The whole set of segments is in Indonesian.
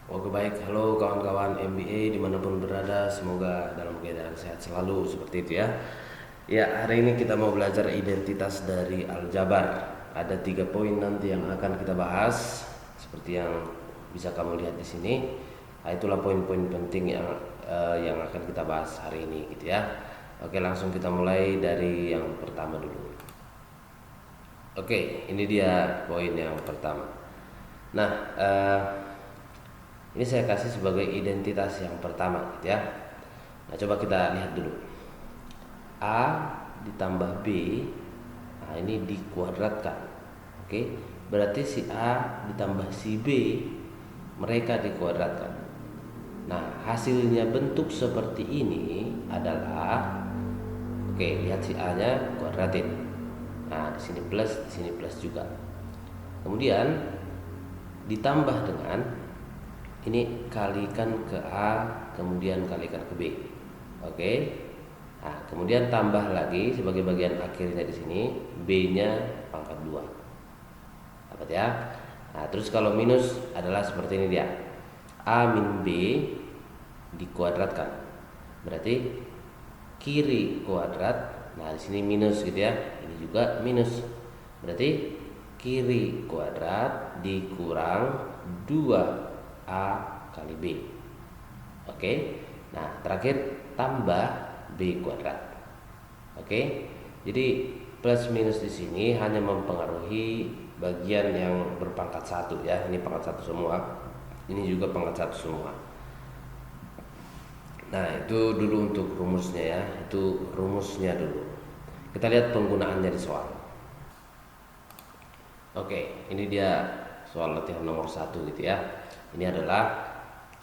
Oke baik, halo kawan-kawan MBA dimanapun berada, semoga dalam keadaan sehat selalu seperti itu ya. Ya, hari ini kita mau belajar identitas dari aljabar. Ada 3 poin nanti yang akan kita bahas, seperti yang bisa kamu lihat di sini. Nah, itulah poin-poin penting yang akan kita bahas hari ini gitu ya. Oke, langsung kita mulai dari yang pertama dulu. Oke, ini dia poin yang pertama. Nah, ini saya kasih sebagai identitas yang pertama gitu ya. Nah, coba kita lihat dulu. A ditambah B, nah ini dikuadratkan. Oke, berarti si A ditambah si B, mereka dikuadratkan. Nah, hasilnya bentuk seperti ini adalah, oke, lihat si A-nya kuadratin. Nah, di sini plus, di sini plus juga. Kemudian ditambah dengan ini kalikan ke A, kemudian kalikan ke B. Oke. Nah, kemudian tambah lagi sebagai bagian akhirnya di sini B-nya pangkat 2. Dapat ya? Nah, terus kalau minus adalah seperti ini dia. A min B dikuadratkan. Berarti kiri kuadrat. Nah, di sini minus gitu ya. Ini juga minus. Berarti kiri kuadrat dikurang 2A kali B. Oke. Nah, terakhir tambah B kuadrat. Oke. Jadi plus minus di sini hanya mempengaruhi bagian yang berpangkat 1 ya. Ini pangkat 1 semua. Ini juga pangkat 1 semua. Nah, itu dulu untuk rumusnya ya. Itu rumusnya dulu. Kita lihat penggunaannya di soal. Oke, ini dia soal latihan nomor 1 gitu ya. Ini adalah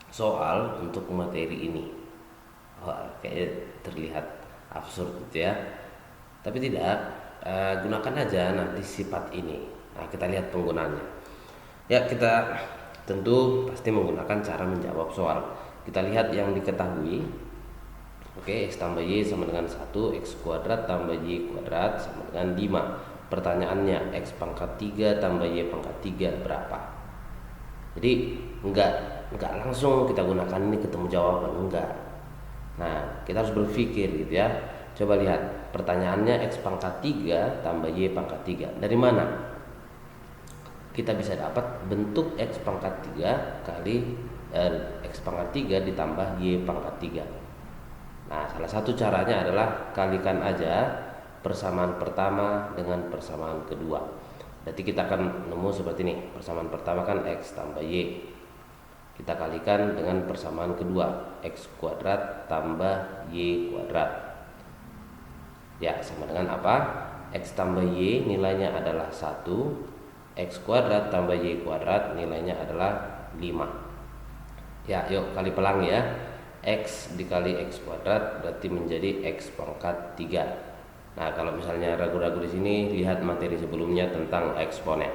soal untuk materi ini. Wah, kayaknya terlihat absurd gitu ya. Tapi tidak, gunakan aja nanti sifat ini. Nah, kita lihat penggunaannya. Ya, kita tentu pasti menggunakan cara menjawab soal. Kita lihat yang diketahui. Oke, X tambah Y sama dengan 1, X kuadrat tambah Y kuadrat sama dengan 5. Pertanyaannya, X pangkat 3 tambah Y pangkat 3 berapa? Jadi enggak langsung kita gunakan ini ketemu jawaban, enggak. Nah, kita harus berpikir gitu ya. Coba lihat, pertanyaannya X pangkat 3 tambah Y pangkat 3. Dari mana kita bisa dapat bentuk X pangkat 3 kali X pangkat 3 ditambah Y pangkat 3? Nah, salah satu caranya adalah kalikan aja persamaan pertama dengan persamaan kedua. Berarti kita akan nemu seperti ini. Persamaan pertama kan X tambah Y. Kita kalikan dengan persamaan kedua, X kuadrat tambah Y kuadrat. Ya, sama dengan apa? X tambah Y nilainya adalah 1, X kuadrat tambah Y kuadrat nilainya adalah 5. Ya, yuk kali pelangi ya. X dikali X kuadrat berarti menjadi X pangkat 3. Nah, kalau misalnya ragu-ragu di sini, lihat materi sebelumnya tentang eksponen.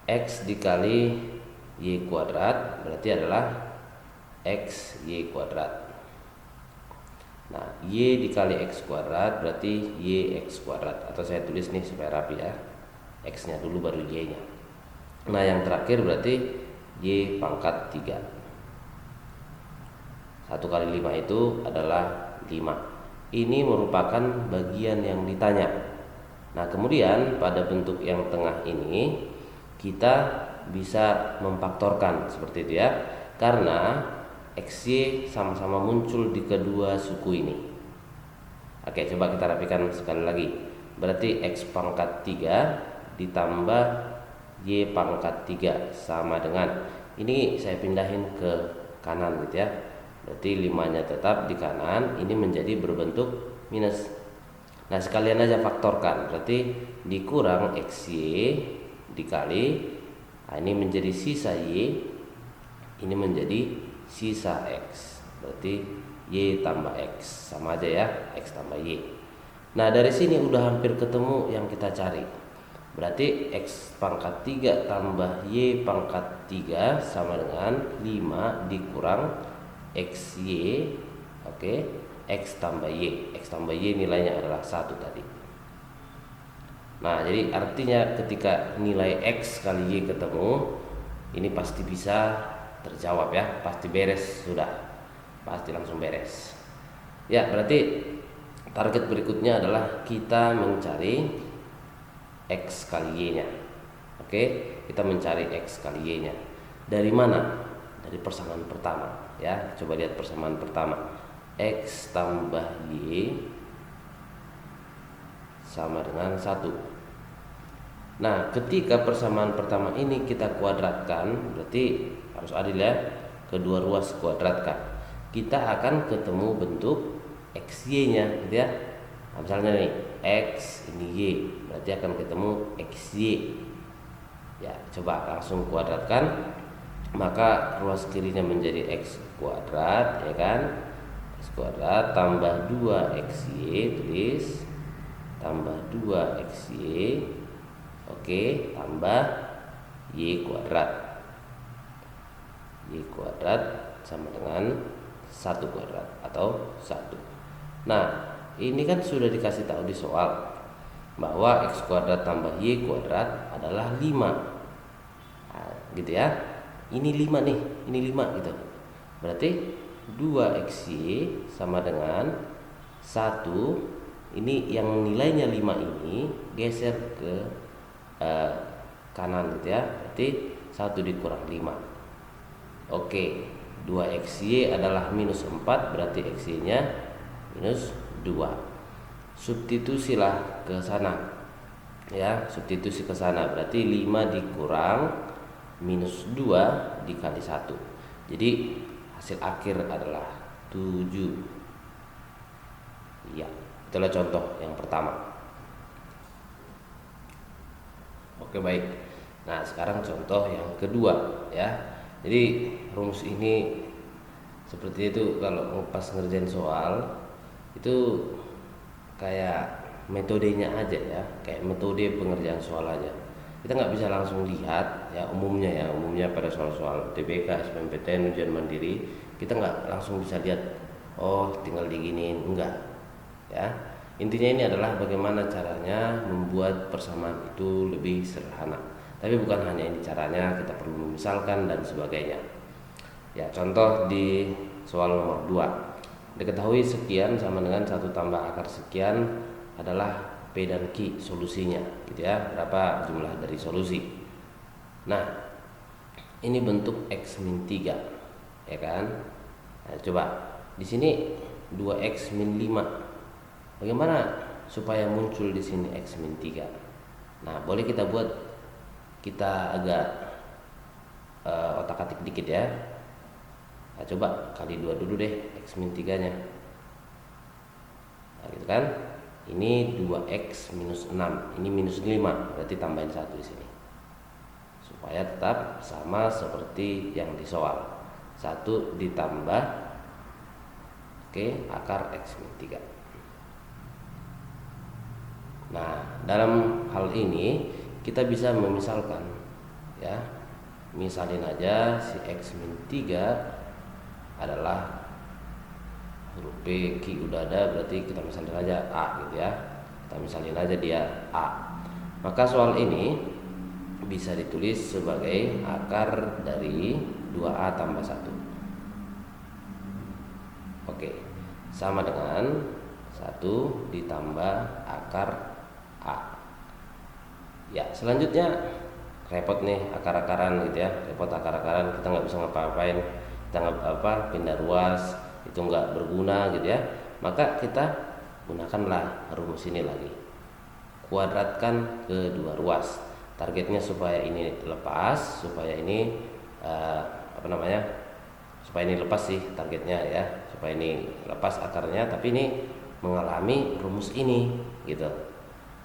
X dikali Y kuadrat berarti adalah X Y kuadrat. Nah, Y dikali X kuadrat berarti Y X kuadrat. Atau saya tulis nih supaya rapi ya, X nya dulu baru Y nya. Nah, yang terakhir berarti Y pangkat 3. 1 kali 5 itu adalah 5. Ini merupakan bagian yang ditanya. Nah, kemudian pada bentuk yang tengah ini kita bisa memfaktorkan seperti itu ya. Karena XY sama-sama muncul di kedua suku ini. Oke, coba kita rapikan sekali lagi. Berarti X pangkat 3 ditambah Y pangkat 3 sama dengan, ini saya pindahin ke kanan gitu ya. Berarti 5-nya tetap di kanan, ini menjadi berbentuk minus. Nah, sekalian aja faktorkan. Berarti dikurang XY dikali, nah ini menjadi sisa Y, ini menjadi sisa X. Berarti Y tambah X, sama aja ya, X tambah Y. Nah, dari sini udah hampir ketemu yang kita cari. Berarti X pangkat 3 tambah Y pangkat 3 sama dengan 5 dikurang XY. Oke, X tambah Y. X tambah Y nilainya adalah 1 tadi. Nah, jadi artinya ketika nilai X kali Y ketemu, ini pasti bisa terjawab ya, pasti beres sudah, pasti langsung beres. Ya, berarti target berikutnya adalah kita mencari X kali Y-nya. Oke, kita mencari X kali Y-nya. Dari mana? Dari persamaan pertama ya. Coba lihat persamaan pertama. X tambah Y sama dengan 1. Nah, ketika persamaan pertama ini kita kuadratkan, berarti harus adil ya. Kedua ruas kuadratkan, kita akan ketemu bentuk XY-nya gitu ya. Nah, misalnya nih X ini Y, berarti akan ketemu XY. Ya, coba langsung kuadratkan. Maka ruas kirinya menjadi X kuadrat ya kan. X kuadrat tambah 2XY, tulis tambah 2XY. Oke, tambah Y kuadrat. Y kuadrat sama dengan 1 kuadrat atau 1. Nah, ini kan sudah dikasih tahu di soal bahwa X kuadrat tambah Y kuadrat adalah 5. Nah, gitu ya. Ini 5 nih, ini 5 gitu. Berarti 2XY sama dengan 1. Ini yang nilainya 5 ini geser ke kanan gitu ya. Berarti 1 dikurang 5. Oke, 2XY adalah minus 4, berarti XY-nya minus 2. Substitusilah ke sana. Ya, substitusi ke sana berarti 5 dikurang minus 2 dikali 1. Jadi hasil akhir adalah 7. Ya, itulah contoh yang pertama. Oke, baik. Nah, sekarang contoh yang kedua ya. Jadi rumus ini seperti itu, kalau pas ngerjain soal itu kayak metodenya aja ya, kayak metode pengerjaan soal aja. Kita nggak bisa langsung lihat ya, umumnya pada soal-soal TBK, SBMPTN, ujian mandiri kita nggak langsung bisa lihat, oh tinggal diginiin, enggak ya. Intinya ini adalah bagaimana caranya membuat persamaan itu lebih sederhana. Tapi bukan hanya ini caranya, kita perlu memisalkan dan sebagainya. Ya, contoh di soal nomor 2. Diketahui sekian sama dengan 1 tambah akar sekian adalah P dan Q solusinya gitu ya. Berapa jumlah dari solusi? Nah, ini bentuk X min 3 ya kan. Nah, coba di sini 2X min 5. Bagaimana supaya muncul di sini X min 3? Nah, boleh kita buat, kita agak otak-atik dikit ya. Nah, coba kali 2 dulu deh X min 3 nya. Nah, gitu kan. Ini 2X minus 6, ini minus 5, berarti tambahin 1 di sini. Supaya tetap sama seperti yang di soal. 1 ditambah akar X min 3. Nah, dalam hal ini kita bisa memisalkan ya. Misalin aja si X min 3 adalah huruf P, Q udah ada, berarti kita misalin aja A gitu ya. Kita misalin aja dia A. Maka soal ini bisa ditulis sebagai akar dari 2A tambah 1. Oke, sama dengan 1 ditambah akar A. Ya, selanjutnya repot nih akar-akaran gitu ya. Repot akar-akaran, kita nggak bisa ngapa-ngapain. Kita nggak pindah ruas, itu nggak berguna gitu ya. Maka kita gunakanlah rumus ini lagi, kuadratkan kedua ruas. Targetnya supaya ini lepas, supaya ini supaya ini lepas sih targetnya ya, supaya ini lepas akarnya, tapi ini mengalami rumus ini gitu.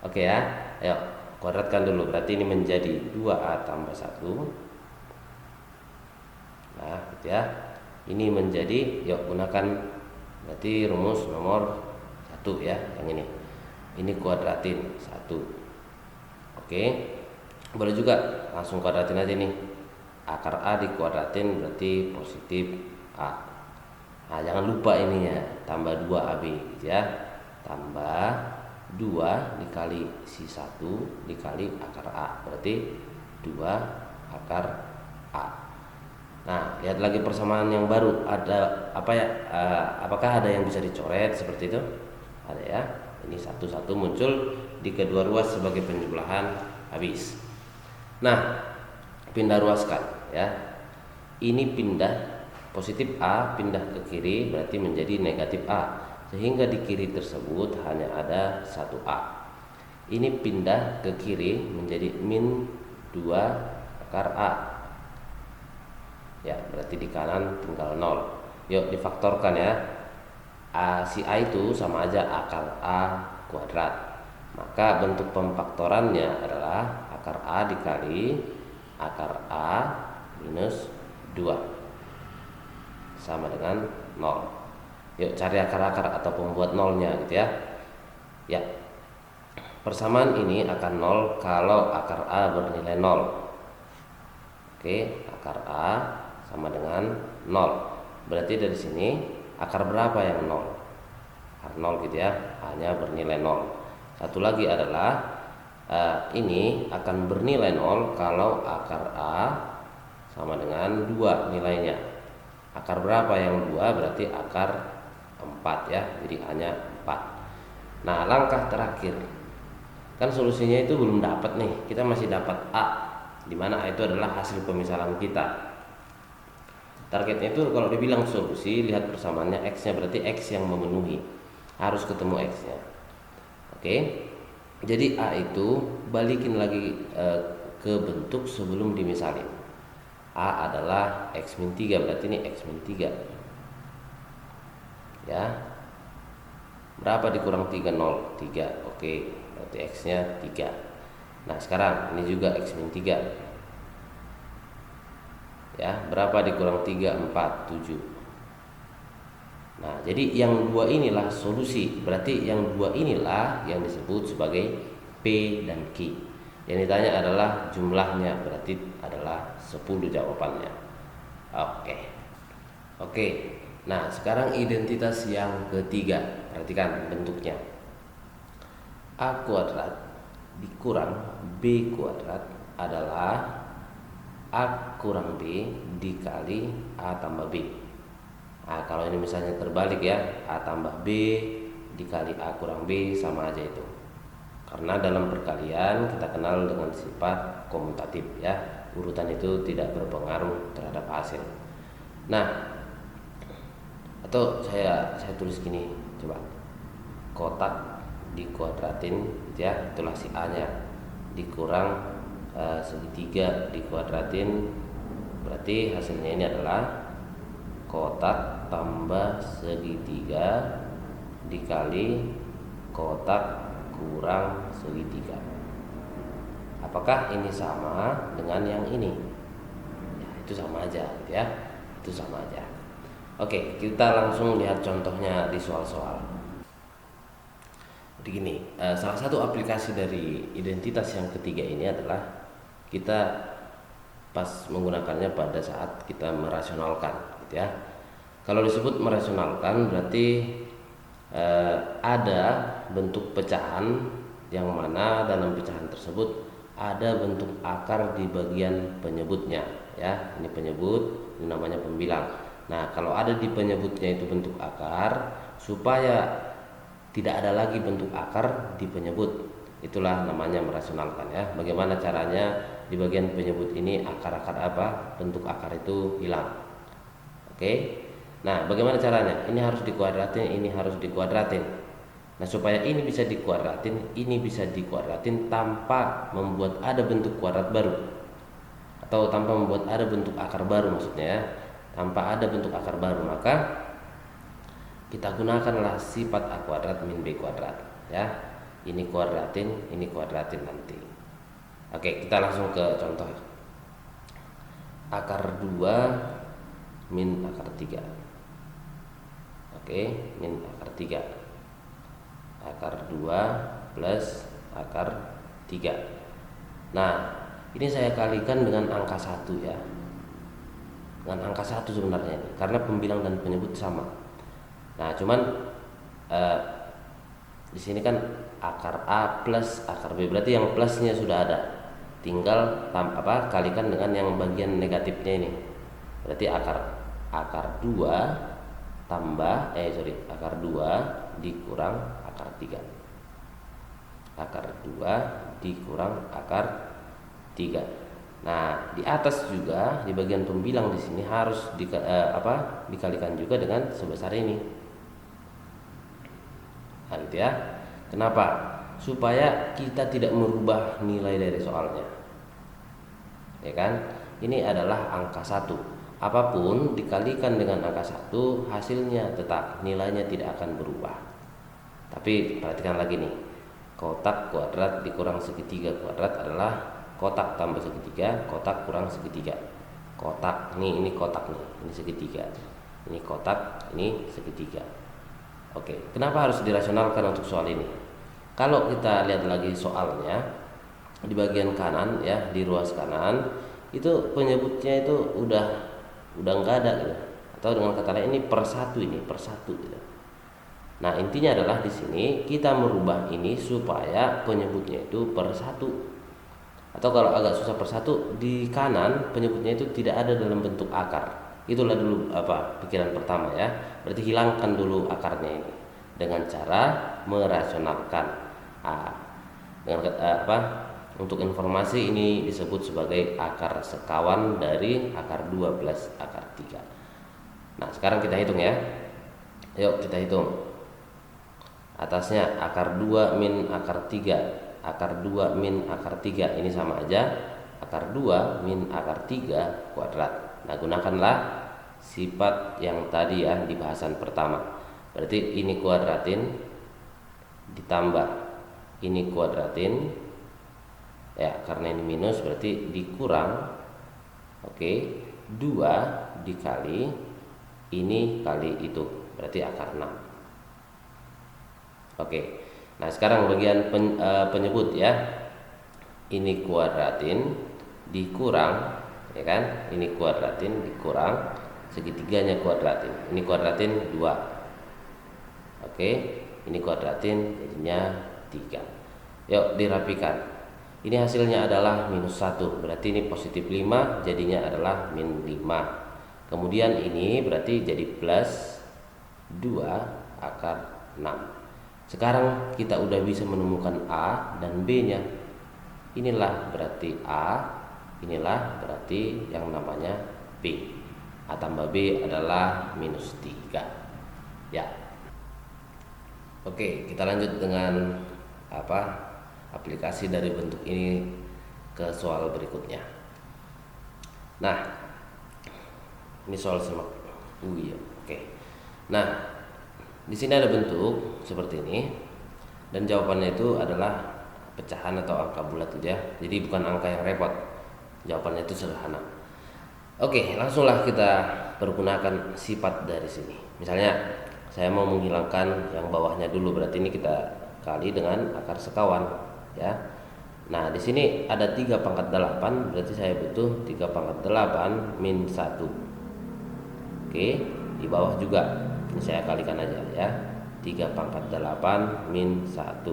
Oke ya, ayo kuadratkan dulu. Berarti ini menjadi 2A tambah 1. Nah gitu ya. Ini menjadi, yuk gunakan berarti rumus nomor 1 ya, yang ini. Ini kuadratin 1. Oke. Boleh juga langsung kuadratin aja nih. Akar A dikuadratin berarti positif A. Nah, jangan lupa ininya, tambah 2AB gitu ya. Tambah 2 dikali si 1 dikali akar A, berarti 2 akar A. Nah, lihat lagi persamaan yang baru. Ada apa ya? Apakah ada yang bisa dicoret seperti itu? Ada ya. Ini satu-satu muncul di kedua ruas sebagai penjumlahan habis. Nah, pindah ruaskan ya. Ini pindah positif A pindah ke kiri berarti menjadi negatif A. Sehingga di kiri tersebut hanya ada 1A. Ini pindah ke kiri menjadi min 2 akar A. Ya, berarti di kanan tinggal 0. Yuk difaktorkan ya. Si A itu sama aja akar A kuadrat. Maka bentuk pemfaktorannya adalah akar A dikali akar A minus 2 sama dengan 0. Yuk cari akar-akar atau pembuat nolnya gitu ya. Ya. Persamaan ini akan 0 kalau akar A bernilai 0. Oke, akar A sama dengan 0. Berarti dari sini akar berapa yang 0? Akar 0 gitu ya, A-nya bernilai 0. Satu lagi adalah ini akan bernilai 0 kalau akar A sama dengan 2 nilainya. Akar berapa yang 2? Berarti akar 4 ya, jadi A-nya 4. Nah, langkah terakhir. Kan solusinya itu belum dapat nih, kita masih dapat A, dimana A itu adalah hasil pemisahan kita. Targetnya itu kalau dibilang solusi, lihat persamaannya X nya, berarti X yang memenuhi, harus ketemu X nya. Oke, jadi A itu balikin lagi ke bentuk sebelum dimisalin. A adalah X min 3, berarti ini X min 3 ya. Berapa dikurang 3? 0, 3. Oke, berarti X-nya 3. Nah, sekarang ini juga X min 3. Ya, berapa dikurang 3? 4, 7. Nah, jadi yang dua inilah solusi. Berarti yang dua inilah yang disebut sebagai P dan Q. Yang ditanya adalah jumlahnya, berarti adalah 10 jawabannya. Oke. Nah, sekarang identitas yang ketiga. Perhatikan bentuknya. A kuadrat dikurang B kuadrat adalah A kurang B dikali A tambah B. Nah, kalau ini misalnya terbalik ya, A tambah B dikali A kurang B sama aja itu. Karena dalam perkalian kita kenal dengan sifat komutatif ya. Urutan itu tidak berpengaruh terhadap hasil. Nah, atau saya tulis gini, coba. Kotak dikuadratin ya, itulah si A-nya. Dikurang segitiga dikuadratin, berarti hasilnya ini adalah kotak tambah segitiga dikali kotak kurang segitiga. Apakah ini sama dengan yang ini? Ya, itu sama aja ya. Itu sama aja. Oke, kita langsung lihat contohnya di soal-soal. Jadi gini, salah satu aplikasi dari identitas yang ketiga ini adalah kita pas menggunakannya pada saat kita merasionalkan, gitu ya. Kalau disebut merasionalkan berarti ada bentuk pecahan yang mana dalam pecahan tersebut ada bentuk akar di bagian penyebutnya, ya. Ini penyebut, ini namanya pembilang. Nah, kalau ada di penyebutnya itu bentuk akar, supaya tidak ada lagi bentuk akar di penyebut, itulah namanya merasionalkan ya. Bagaimana caranya di bagian penyebut ini akar-akar apa, bentuk akar itu hilang. Oke. Nah, bagaimana caranya? Ini harus dikuadratin, ini harus dikuadratin. Nah, supaya ini bisa dikuadratin, ini bisa dikuadratin tanpa membuat ada bentuk kuadrat baru, atau tanpa membuat ada bentuk akar baru maksudnya ya. Tanpa ada bentuk akar baru, maka kita gunakanlah sifat A kuadrat min B kuadrat ya. Ini kuadratin nanti. Oke, kita langsung ke contoh. Akar 2 min akar 3. Oke, min akar 3. Akar 2 plus akar 3. Nah, ini saya kalikan dengan angka 1 ya. Dengan angka 1 sebenarnya ini, karena pembilang dan penyebut sama. Nah, cuman di sini kan akar A plus akar B, berarti yang plusnya sudah ada. Tinggal kalikan dengan yang bagian negatifnya ini. Berarti akar 2 tambah akar 2 dikurang akar 3. Akar 2 dikurang akar 3. Nah, di atas juga di bagian pembilang di sini harus dikalikan juga dengan sebesar ini. Nah, gitu ya. Kenapa? Supaya kita tidak merubah nilai dari soalnya. Ya kan? Ini adalah angka 1. Apapun dikalikan dengan angka 1, hasilnya tetap, nilainya tidak akan berubah. Tapi perhatikan lagi nih. Kotak kuadrat dikurang segitiga kuadrat adalah kotak tambah segitiga, kotak kurang segitiga. Kotak ini kotak nih, ini segitiga. Ini kotak, ini segitiga. Oke, kenapa harus dirasionalkan untuk soal ini? Kalau kita lihat lagi soalnya di bagian kanan ya, di ruas kanan itu penyebutnya itu udah nggak ada gitu. Atau dengan kata lain ini per satu gitu. Nah, intinya adalah di sini kita merubah ini supaya penyebutnya itu per satu. Atau kalau agak susah per satu, di kanan penyebutnya itu tidak ada dalam bentuk akar. Itulah dulu pikiran pertama ya. Berarti hilangkan dulu akarnya ini dengan cara merasionalkan. Untuk informasi ini disebut sebagai akar sekawan dari akar 2 plus akar 3. Nah, sekarang kita hitung ya. Yuk kita hitung. Atasnya akar 2 min akar 3. Akar 2 min akar 3 ini sama aja akar 2 min akar 3 kuadrat. Nah, gunakanlah sifat yang tadi ya di bahasan pertama. Berarti ini kuadratin ditambah ini kuadratin ya, karena ini minus berarti dikurang 2 dikali ini kali itu berarti akar 6. Nah, sekarang bagian penyebut ya. Ini kuadratin dikurang ya kan? Ini kuadratin dikurang segitiganya kuadratin. Ini kuadratin 2. Ini kuadratin jadinya 3. Yuk dirapikan. Ini hasilnya adalah minus 1. Berarti ini positif 5, jadinya adalah min 5. Kemudian ini berarti jadi plus 2 akar 6. Sekarang kita udah bisa menemukan A dan B-nya. Inilah berarti A, inilah berarti yang namanya B. A tambah B adalah minus 3. Ya. Oke, kita lanjut dengan aplikasi dari bentuk ini ke soal berikutnya. Nah, ini soal semak. Nah, di sini ada bentuk seperti ini dan jawabannya itu adalah pecahan atau angka bulat saja. Jadi bukan angka yang repot. Jawabannya itu sederhana. Langsunglah kita pergunakan sifat dari sini. Misalnya saya mau menghilangkan yang bawahnya dulu, berarti ini kita kali dengan akar sekawan ya. Nah, di sini ada 3 pangkat 8, berarti saya butuh 3 pangkat 8 min 1. Di bawah juga ini saya kalikan aja ya. 3 pangkat 8 min 1.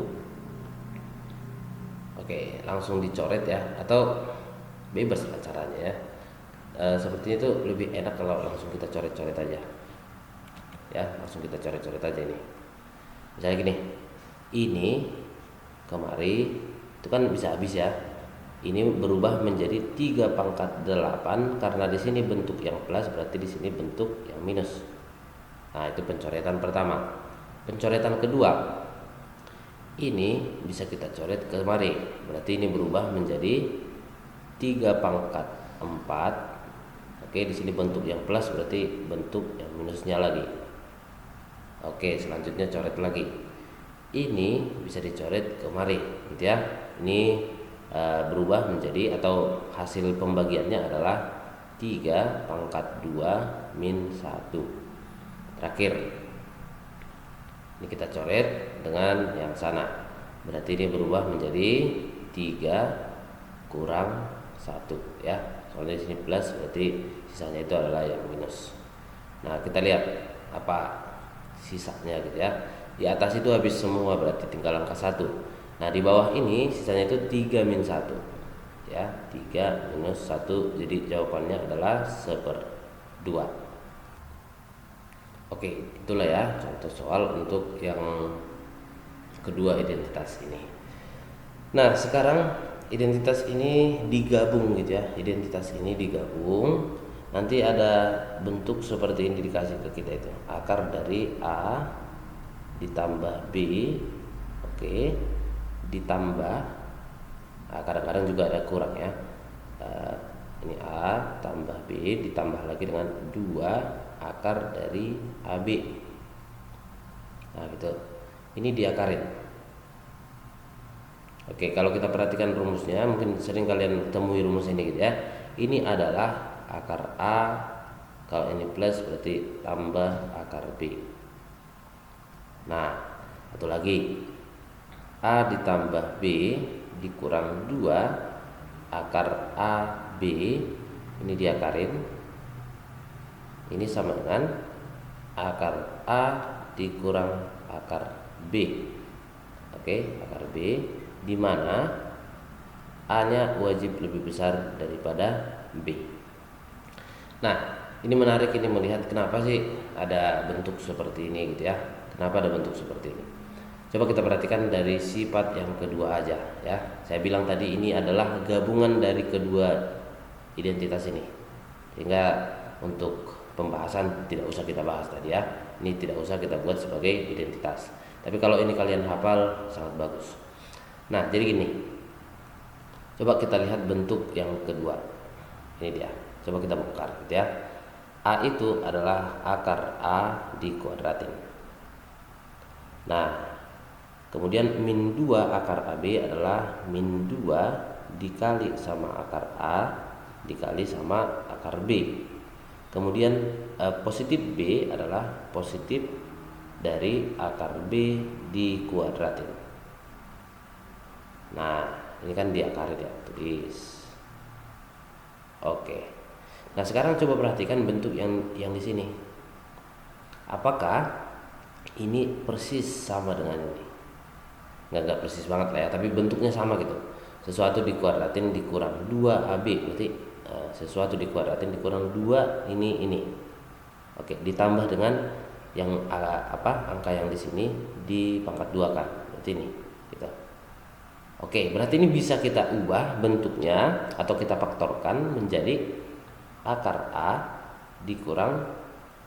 Langsung dicoret ya, atau bebas lah caranya ya. Sepertinya itu lebih enak kalau langsung kita coret-coret aja. Ya, langsung kita coret-coret aja ini. Misalnya gini. Ini kemari itu kan bisa habis ya. Ini berubah menjadi 3 pangkat 8 karena di sini bentuk yang plus, berarti di sini bentuk yang minus. Nah, itu pencoretan pertama. Pencoretan kedua, ini bisa kita coret kemari. Berarti ini berubah menjadi 3 pangkat 4. Di sini bentuk yang plus, berarti bentuk yang minusnya lagi. Selanjutnya coret lagi. Ini bisa dicoret kemari, gitu ya. Ini berubah menjadi atau hasil pembagiannya adalah 3 pangkat 2 min 1. Terakhir, ini kita coret dengan yang sana. Berarti ini berubah menjadi 3 kurang 1 ya. Soalnya di sini plus, berarti sisanya itu adalah yang minus. Nah, kita lihat apa sisanya gitu ya. Di atas itu habis semua, berarti tinggal angka 1. Nah, di bawah ini sisanya itu 3 min 1 ya. 3 minus 1, jadi jawabannya adalah 1/3. 2. Oke, itulah ya contoh soal untuk yang kedua identitas ini. Nah, sekarang identitas ini digabung gitu ya. Identitas ini digabung. Nanti ada bentuk seperti ini dikasih ke kita itu. Akar dari A ditambah B. Oke. Ditambah kadang-kadang juga ada kurang ya. Ini A tambah B ditambah lagi dengan 2 akar dari AB. Nah gitu, ini diakarin. Oke, kalau kita perhatikan rumusnya, mungkin sering kalian temui rumus ini gitu ya. Ini adalah akar A, kalau ini plus berarti tambah akar B. Nah, satu lagi, A ditambah B dikurang 2 akar AB, ini diakarin. Ini sama dengan akar A dikurang akar B. Oke, akar B, di mana A-nya wajib lebih besar daripada B. Nah, ini menarik ini melihat kenapa sih ada bentuk seperti ini gitu ya. Kenapa ada bentuk seperti ini? Coba kita perhatikan dari sifat yang kedua aja ya. Saya bilang tadi ini adalah gabungan dari kedua identitas ini. Sehingga untuk pembahasan tidak usah kita bahas tadi ya. Ini tidak usah kita buat sebagai identitas. Tapi kalau ini kalian hafal sangat bagus. Nah, jadi gini. Coba kita lihat bentuk yang kedua. Ini dia. Coba kita bongkar gitu ya. A itu adalah akar A dikuadratin. Nah, kemudian min 2 akar AB adalah min 2 dikali sama akar A dikali sama akar B. Kemudian positif B adalah positif dari akar B dikuadratin. Nah, ini kan diakarin ya, tulis. Oke. Nah, sekarang coba perhatikan bentuk yang di sini. Apakah ini persis sama dengan ini? Nggak persis banget lah ya, tapi bentuknya sama gitu. Sesuatu dikuadratin dikurang 2AB, berarti sesuatu dikuadratin dikurang 2 ini. Oke, ditambah dengan yang angka yang di sini dipangkat 2 kan. Berarti ini gitu. Oke, berarti ini bisa kita ubah bentuknya atau kita faktorkan menjadi akar A dikurang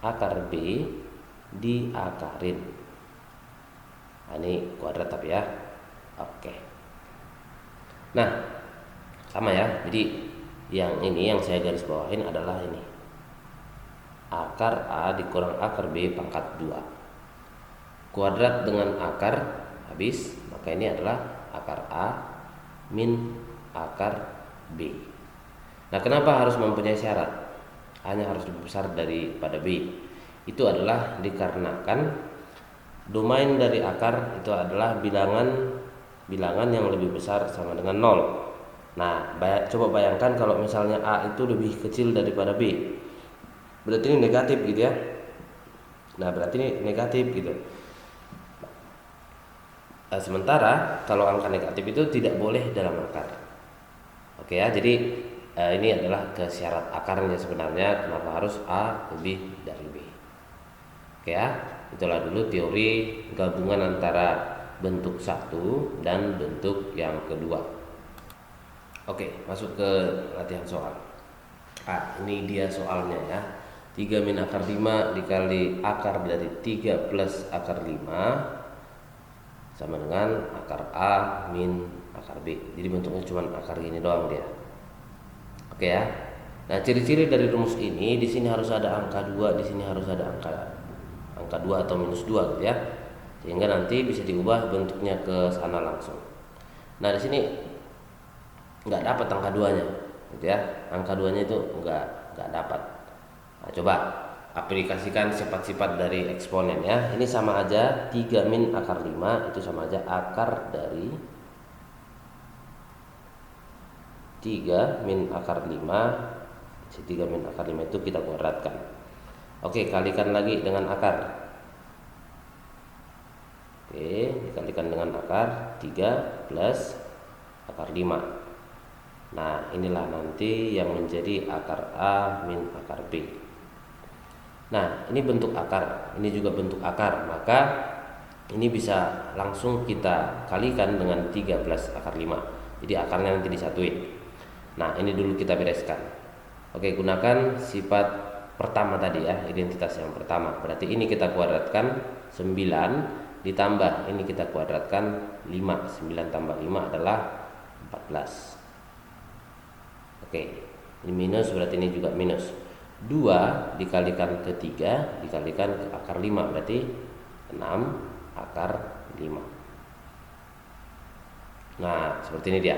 akar B diakarin. Nah, ini kuadrat tapi ya. Oke. Nah, sama ya. Jadi yang ini yang saya garis bawahin adalah ini. Akar A dikurang akar B pangkat 2. Kuadrat dengan akar habis, maka ini adalah akar A min akar B. Nah, kenapa harus mempunyai syarat? A-nya harus lebih besar daripada B. Itu adalah dikarenakan domain dari akar itu adalah bilangan yang lebih besar sama dengan 0. Nah, coba bayangkan kalau misalnya A itu lebih kecil daripada B. Berarti ini negatif gitu ya. Nah, berarti ini negatif gitu. Nah, sementara kalau angka negatif itu tidak boleh dalam akar. Oke ya, jadi ini adalah kesyarat akarnya sebenarnya kenapa harus A lebih dari B. Oke ya, itulah dulu teori gabungan antara bentuk satu dan bentuk yang kedua. Oke, masuk ke latihan soal. Ini dia soalnya ya. 3 min akar 5 dikali akar dari 3 plus akar 5 sama dengan akar A min akar B. Jadi bentuknya cuma akar gini doang dia. Oke ya. Nah, ciri-ciri dari rumus ini di sini harus ada angka 2, di sini harus ada angka 2 atau minus 2 gitu ya. Sehingga nanti bisa diubah bentuknya ke sana langsung. Nah, di sini nggak dapat angka 2-nya gitu ya. Angka 2-nya itu nggak dapat. Nah, coba aplikasikan sifat-sifat dari eksponen ya. Ini sama aja 3 min akar 5 itu sama aja akar dari 3 min akar 5. Si 3 min akar 5 itu kita kuadratkan. Oke, kalikan lagi dengan akar. Oke, dikalikan dengan akar 3 plus akar 5. Nah, inilah nanti yang menjadi akar A min akar B. Nah, ini bentuk akar, ini juga bentuk akar, maka ini bisa langsung kita kalikan dengan 13 akar 5. Jadi akarnya nanti disatuin. Nah, ini dulu kita bereskan. Oke, gunakan sifat pertama tadi ya, identitas yang pertama. Berarti ini kita kuadratkan 9 ditambah ini kita kuadratkan 5. 9 tambah 5 adalah 14. Oke, ini minus berarti ini juga minus. 2 dikalikan ke 3 dikalikan ke akar 5 berarti 6 akar 5. Nah, seperti ini dia.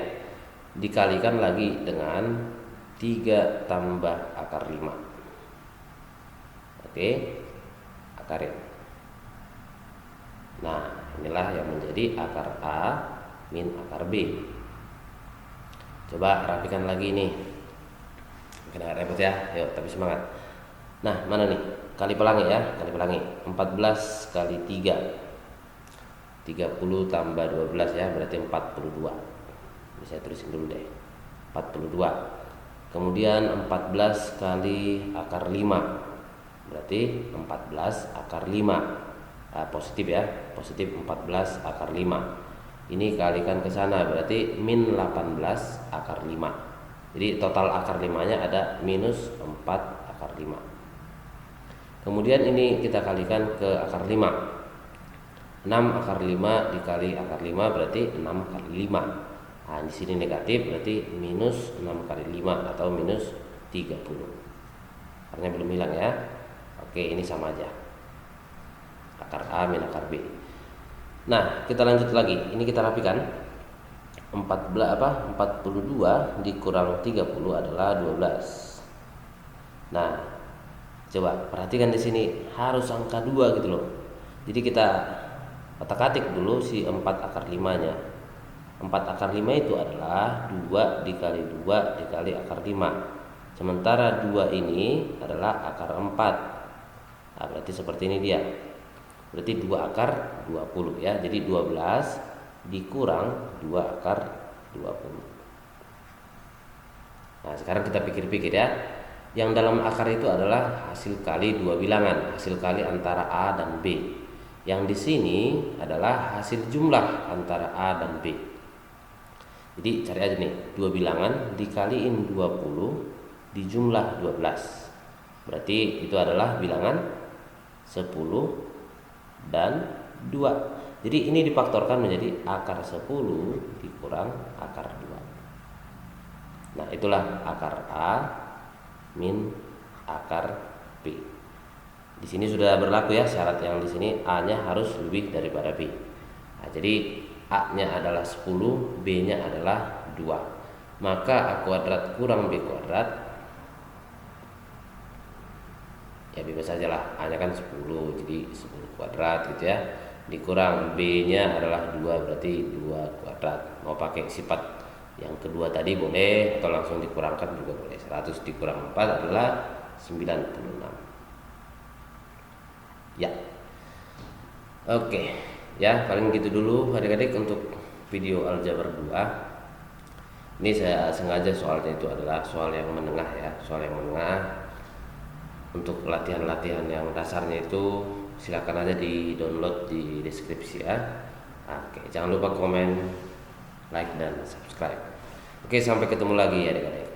Dikalikan lagi dengan 3 tambah akar 5. Oke, akarin. Nah, inilah yang menjadi akar A min akar B. Coba rapikan lagi nih. Mungkin agak repot ya, yuk tapi semangat. Nah, mana nih? Kali pelangi ya, kali pelangi. 14 kali 3 30 tambah 12 ya, berarti 42. Ini saya tulisin dulu deh, 42. Kemudian 14 kali akar 5 berarti 14 akar 5. Positif ya, positif 14 akar 5. Ini kalikan ke sana berarti min 18 akar 5. Jadi total akar 5-nya ada minus 4 akar 5. Kemudian ini kita kalikan ke akar 5. 6 akar 5 dikali akar 5 berarti 6 kali 5. Nah, di sini negatif berarti minus 6 kali 5 atau minus 30. Akarnya belum hilang ya. Oke, ini sama aja. Akar A min akar B. Nah, kita lanjut lagi. Ini kita rapikan. 42 dikurang 30 adalah 12. Nah, coba perhatikan di sini harus angka 2 gitu loh. Jadi kita otak-atik dulu si 4 akar 5-nya. 4 akar 5 itu adalah 2 dikali 2 dikali akar 5. Sementara 2 ini adalah akar 4. Nah, berarti seperti ini dia. Berarti 2 akar 20 ya. Jadi 12 dikurang 2 akar 20. Nah, sekarang kita pikir-pikir ya. Yang dalam akar itu adalah hasil kali 2 bilangan, hasil kali antara A dan B. Yang di sini adalah hasil jumlah antara A dan B. Jadi cari aja nih, 2 bilangan dikaliin 20 dijumlah 12. Berarti itu adalah bilangan 10 dan 2. Jadi ini difaktorkan menjadi akar 10 dikurang akar 2. Nah, itulah akar A min akar B. Di sini sudah berlaku ya syarat yang di sini A-nya harus lebih daripada B. Nah, jadi A-nya adalah 10, B-nya adalah 2. Maka A kuadrat kurang B kuadrat ya bebas saja lah. A-nya kan 10, jadi 10 kuadrat gitu ya. Dikurang B-nya adalah 2 berarti 2 kuadrat. Mau pakai sifat yang kedua tadi boleh atau langsung dikurangkan juga boleh. 100 dikurang 4 adalah 96. Ya. Oke. Ya, paling gitu dulu adik-adik untuk video aljabar 2. Ini saya sengaja soalnya itu adalah soal yang menengah ya, soal yang menengah. Untuk latihan-latihan yang dasarnya itu silakan aja di download di deskripsi ya. Oke, jangan lupa komen, like dan subscribe. Oke, sampai ketemu lagi ya adik-adik.